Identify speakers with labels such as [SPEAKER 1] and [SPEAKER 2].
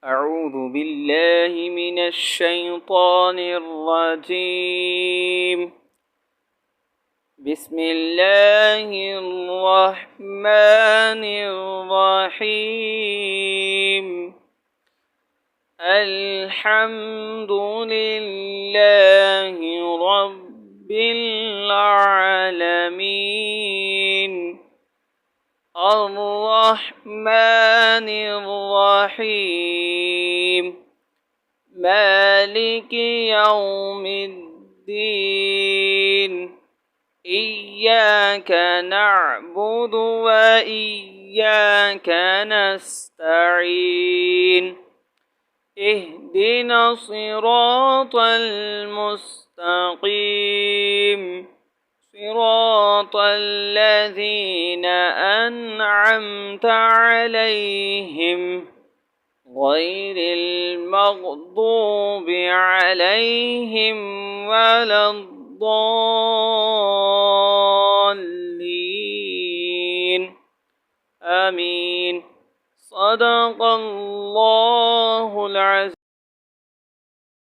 [SPEAKER 1] أعوذ بالله من الشيطان الرجيم. بسم الله الرحمن الرحيم. الحمد لله رب العالمين الرحمن الرحيم مالك يوم الدين إياك نعبد وإياك نستعين اهدنا الصراط المستقيم صراط الذين أنعمت عليهم غير المغضوب عليهم ولا الضالين آمين. صدق الله العظيم.